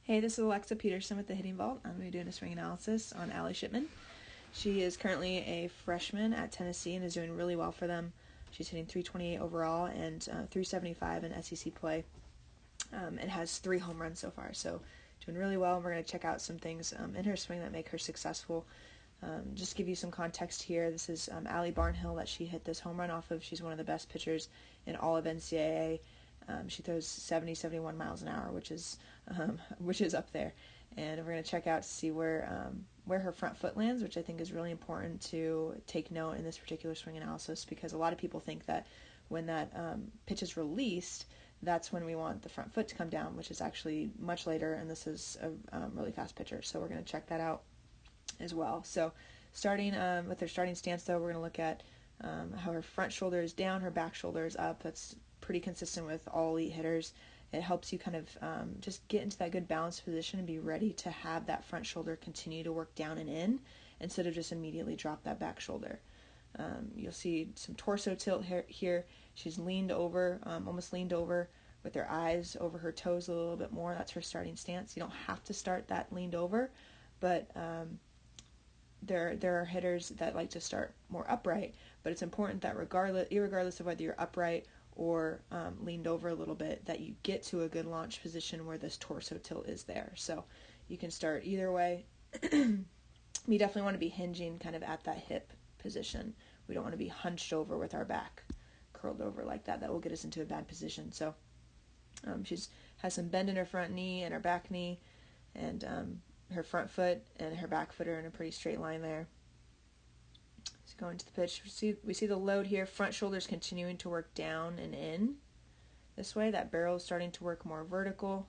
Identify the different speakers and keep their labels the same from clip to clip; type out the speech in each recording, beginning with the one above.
Speaker 1: Hey, this is Alexa Peterson with the Hitting Vault. I'm going to be doing a swing analysis on Shipman. She is currently a freshman at Tennessee and is doing really well for them. She's hitting .328 overall and .375 in SEC play, and has 3 home runs so far. So doing really well, and we're going to check out some things in her swing that make her successful. Just to give you some context here, this is Allie Barnhill that she hit this home run off of. She's one of the best pitchers in all of NCAA. She throws 71 miles an hour, which is up there. And we're going to check out to see where her front foot lands, which I think is really important to take note in this particular swing analysis, because a lot of people think that when that pitch is released, that's when we want the front foot to come down, which is actually much later, and this is a really fast pitcher. So we're going to check that out as well. So starting with her starting stance, though, we're going to look at how her front shoulder is down, her back shoulder is up. That's pretty consistent with all elite hitters. It helps you kind of just get into that good balanced position and be ready to have that front shoulder continue to work down and in instead of just immediately drop that back shoulder. You'll see some torso tilt here. She's leaned over, almost leaned over with her eyes over her toes a little bit more. That's her starting stance. You don't have to start that leaned over, but there are hitters that like to start more upright, but it's important that irregardless of whether you're upright or leaned over a little bit, that you get to a good launch position where this torso tilt is there. So you can start either way. We definitely want to be hinging kind of at that hip position. We don't want to be hunched over with our back curled over like that. That will get us into a bad position. So she has some bend in her front knee and her back knee, and her front foot and her back foot are in a pretty straight line there. So going to the pitch, we see the load here. Front shoulder's continuing to work down and in this way. That barrel is starting to work more vertical.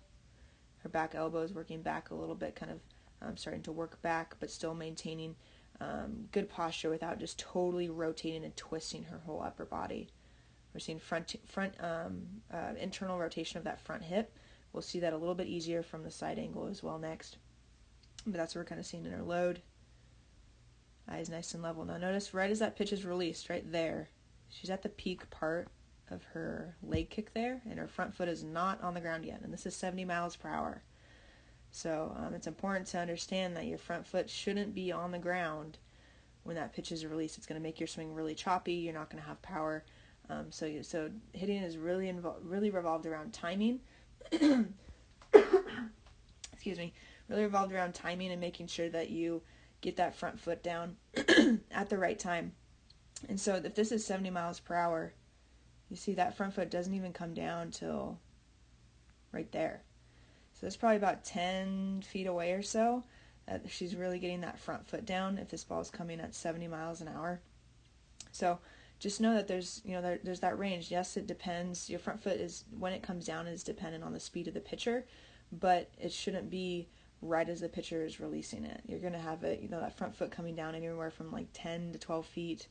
Speaker 1: Her back elbow is working back a little bit, kind of starting to work back, but still maintaining good posture without just totally rotating and twisting her whole upper body. We're seeing internal rotation of that front hip. We'll see that a little bit easier from the side angle as well next. But that's what we're kind of seeing in her load. Eyes nice and level. Now notice right as that pitch is released, right there, she's at the peak part of her leg kick there, and her front foot is not on the ground yet. And this is 70 miles per hour. So it's important to understand that your front foot shouldn't be on the ground when that pitch is released. It's going to make your swing really choppy. You're not going to have power. So hitting is really revolved around timing. Excuse me. Really revolved around timing and making sure that you get that front foot down at the right time. And so if this is 70 miles per hour, you see that front foot doesn't even come down till right there. So it's probably about 10 feet away or so that she's really getting that front foot down if this ball is coming at 70 miles an hour. So just know that there's that range. Yes, it depends. Your front foot is, when it comes down, is dependent on the speed of the pitcher, but it shouldn't be right as the pitcher is releasing it. You're going to have it, that front foot coming down anywhere from like 10 to 12 feet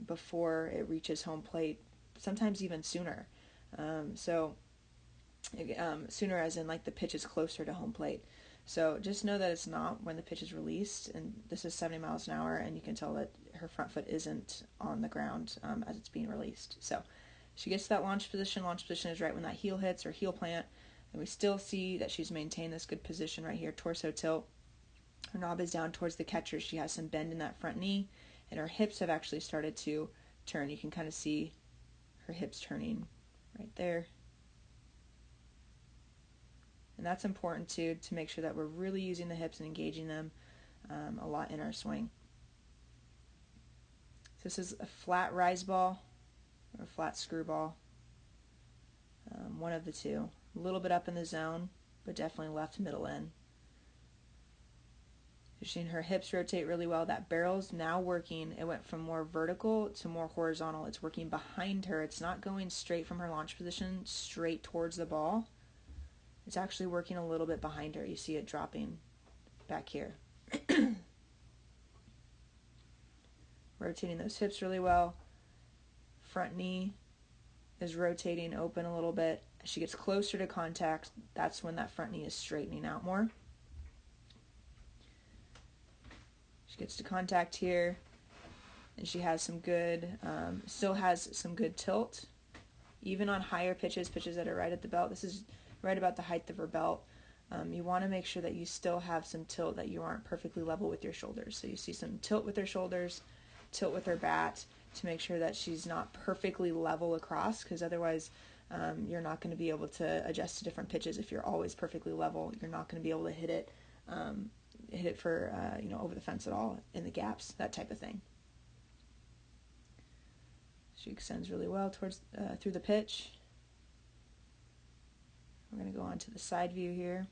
Speaker 1: before it reaches home plate, sometimes even sooner. Sooner as in like the pitch is closer to home plate. So just know that it's not when the pitch is released, and this is 70 miles an hour, and you can tell that her front foot isn't on the ground as it's being released. So she gets to that launch position. Launch position is right when that heel hits or heel plant. And we still see that she's maintained this good position right here, torso tilt. Her knob is down towards the catcher. She has some bend in that front knee, and her hips have actually started to turn. You can kind of see her hips turning right there. And that's important too, to make sure that we're really using the hips and engaging them a lot in our swing. So this is a flat rise ball or a flat screwball. One of the two. A little bit up in the zone, but definitely left middle in. You're seeing her hips rotate really well. That barrel's now working. It went from more vertical to more horizontal. It's working behind her. It's not going straight from her launch position straight towards the ball. It's actually working a little bit behind her. You see it dropping back here. Rotating those hips really well. Front knee is rotating open a little bit. As she gets closer to contact, that's when that front knee is straightening out more. She gets to contact here, and she has some good, still has some good tilt, even on higher pitches that are right at the belt. This is right about the height of her belt. You want to make sure that you still have some tilt, that you aren't perfectly level with your shoulders. So you see some tilt with her shoulders, tilt with her bat, to make sure that she's not perfectly level across, because otherwise you're not going to be able to adjust to different pitches. If you're always perfectly level, you're not going to be able to hit it for over the fence at all, in the gaps, that type of thing. She extends really well towards through the pitch. We're going to go on to the side view here.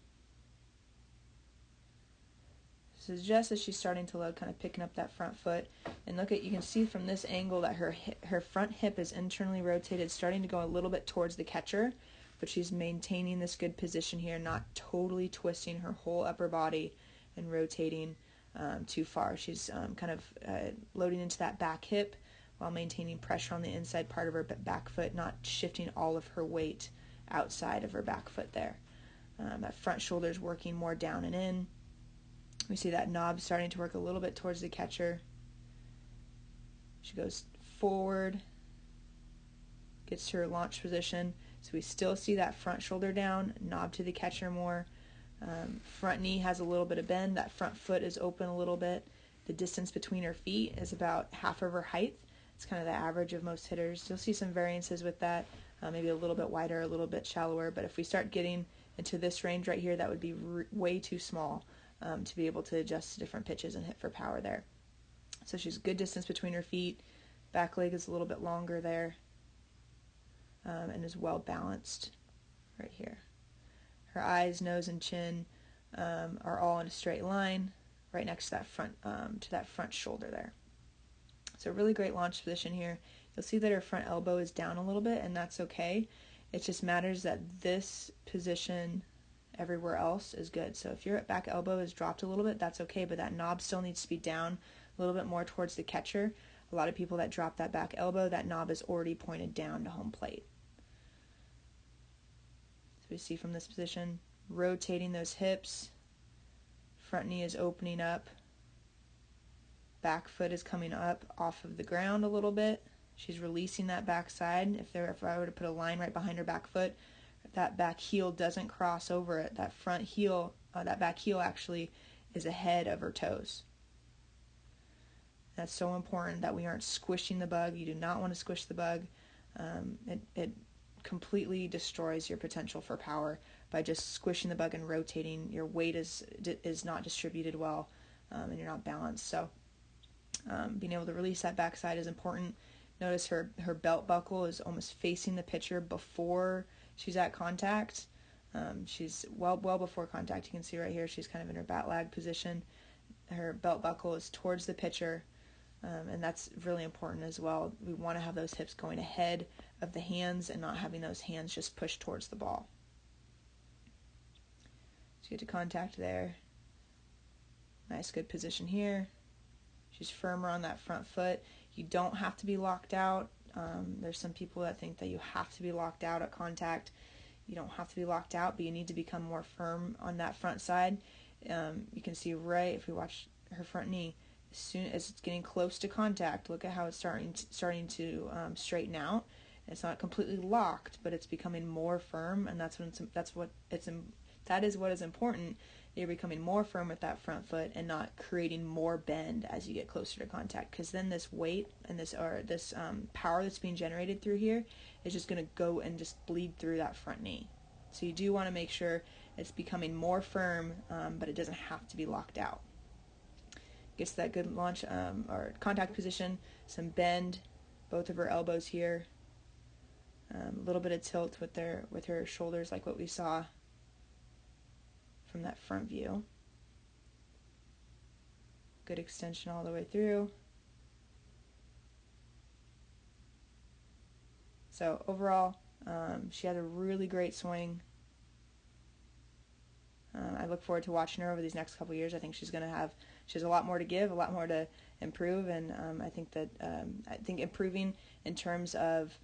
Speaker 1: So just as she's starting to load, kind of picking up that front foot, and you can see from this angle that her front hip is internally rotated, starting to go a little bit towards the catcher, but she's maintaining this good position here, not totally twisting her whole upper body and rotating too far. She's kind of loading into that back hip while maintaining pressure on the inside part of her back foot, not shifting all of her weight outside of her back foot there. That front shoulder is working more down and in. We see that knob starting to work a little bit towards the catcher. She goes forward, gets to her launch position. So we still see that front shoulder down, knob to the catcher more. Front knee has a little bit of bend. That front foot is open a little bit. The distance between her feet is about half of her height. It's kind of the average of most hitters. You'll see some variances with that, maybe a little bit wider, a little bit shallower. But if we start getting into this range right here, that would be way too small to be able to adjust to different pitches and hit for power there. So she's good distance between her feet. Back leg is a little bit longer there, and is well balanced right here. Her eyes, nose, and chin are all in a straight line right next to that front shoulder there. So really great launch position here. You'll see that her front elbow is down a little bit, and that's okay. It just matters that this position everywhere else is good. So if your back elbow is dropped a little bit, that's okay, but that knob still needs to be down a little bit more towards the catcher. A lot of people that drop that back elbow, that knob is already pointed down to home plate. So we see from this position, rotating those hips, front knee is opening up, back foot is coming up off of the ground a little bit. She's releasing that back side. If I were to put a line right behind her back foot, that back heel doesn't cross over it. That front heel, that back heel actually is ahead of her toes. That's so important that we aren't squishing the bug. You do not want to squish the bug. It completely destroys your potential for power by just squishing the bug and rotating. Your weight is not distributed well, and you're not balanced. So being able to release that backside is important. Notice her belt buckle is almost facing the pitcher before she's at contact. She's well before contact. You can see right here she's kind of in her bat lag position. Her belt buckle is towards the pitcher, and that's really important as well. We want to have those hips going ahead of the hands and not having those hands just push towards the ball. So you get to contact there. Nice, good position here. She's firmer on that front foot. You don't have to be locked out. There's some people that think that you have to be locked out at contact. You don't have to be locked out, but you need to become more firm on that front side. You can see right, if we watch her front knee, as soon as it's getting close to contact, look at how it's starting to straighten out. It's not completely locked, but it's becoming more firm, and that is what is important. You're becoming more firm with that front foot and not creating more bend as you get closer to contact, because then this weight and this power that's being generated through here is just going to go and just bleed through that front knee. So you do want to make sure it's becoming more firm, but it doesn't have to be locked out. Gets that good launch or contact position, some bend, both of her elbows here, a little bit of tilt with her shoulders, like what we saw from that front view. Good extension all the way through. So overall, she had a really great swing. I look forward to watching her over these next couple of years. I think she has a lot more to give, a lot more to improve, and I think improving in terms of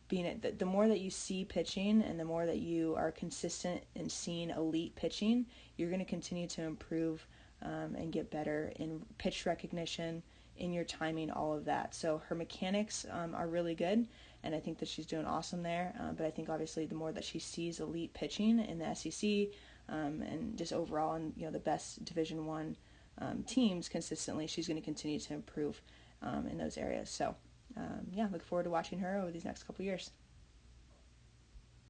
Speaker 1: the more that you see pitching and the more that you are consistent in seeing elite pitching, you're going to continue to improve and get better in pitch recognition, in your timing, all of that. So her mechanics are really good, and I think that she's doing awesome there. But I think obviously the more that she sees elite pitching in the SEC, and just overall, and the best Division I teams consistently. She's going to continue to improve in those areas. So, look forward to watching her over these next couple years.